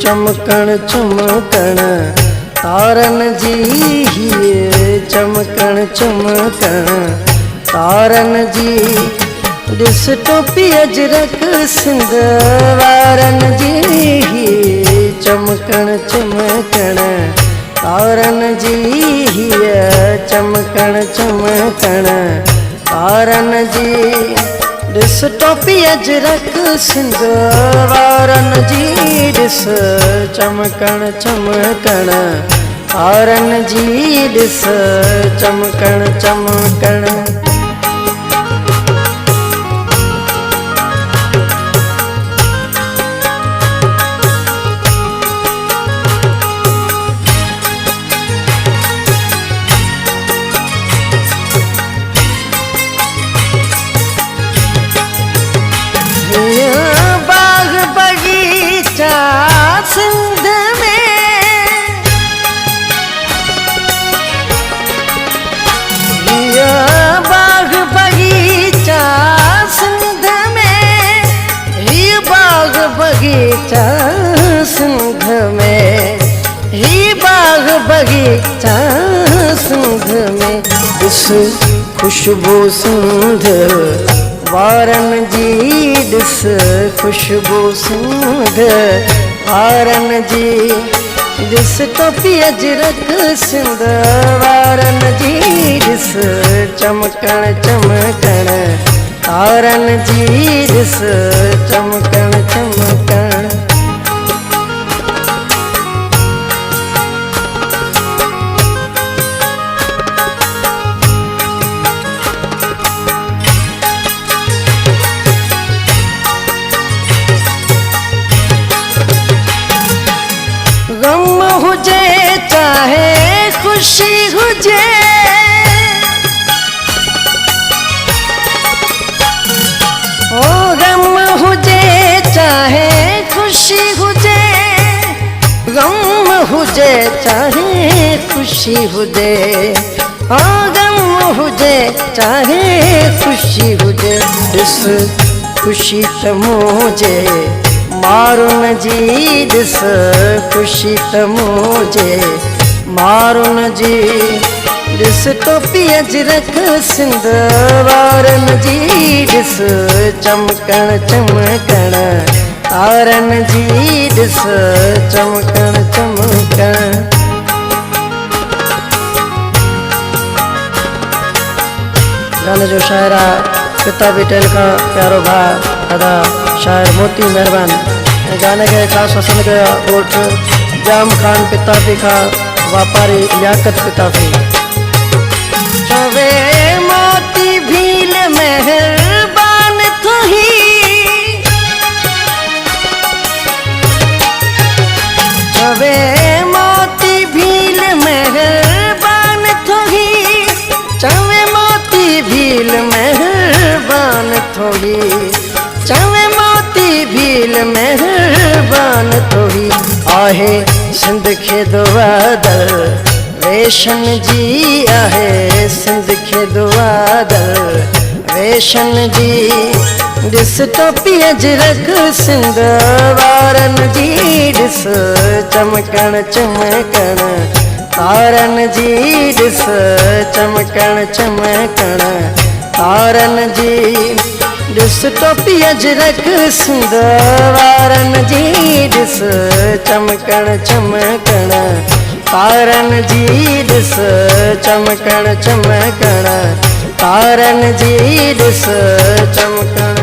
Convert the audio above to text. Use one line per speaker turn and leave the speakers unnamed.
चमकण चमकण तारन जी चमकण चमकण तारन जी दिस टोपी अजरक सिंध वारन जी चमकण चमकण तारन जी चमकण चमकण तारन जी दिस टोपी अजरक सिंध वारन जी दिस चमकण चमकण तारन जी दिस चमकण चमकण बाग बगीचा सिंध में बाग बगीचा सिंध में ही बाग बगीचा सिंध में ही बाग बगीचा सिंध में इस खुशबू सिंध वारन जी दिस खुशबू सिंध वारन जी दिस टोपी अजरक सिंध वारन जी दिस चमकण चमकण तारन जी दिस चमकण चमकण गम हुजे चाहे खुशी हुजे ओ गम हुजे चाहे खुशी हुजे गम हुजे चाहे खुशी हुजे ओ गम हुजे चाहे खुशी हुजे दिस खुशी त मुझे मारुन जी दिस खुशी त मुझे मारुन जी दिस टोपी अजरक सिंध वारन जी दिस चमकण चमकण तारन जी दिस चमकण चमकण गाने जो शायरा पिता बिटेल का प्यारो भाई अदा शायर मोती मेहरबान गाने के खास पसंद गया वोट जाम खान पिताफी का व्यापारी लियाकत पिताफी चवे मोती भील मेहरबान थोही चवे मोती भील मेहरबान थोही चवे मोती भील मेहरबान थोही चवे मोती भील मेहरबान थोड़ी आहे सिंध खे दुआदर वेशन जी आहे सिंध खे दुआदर वेशन जी दिस टोपी अजरक सिंध वारन जी दिस चमकण चमकण तारन जी दिस चमकण चमकण तारन जी दिस टोपी अजरक सिंध वारन जी दिस चमकण चमकण तारन जी दिस चमकण चमकण तारन जी दिस चमकण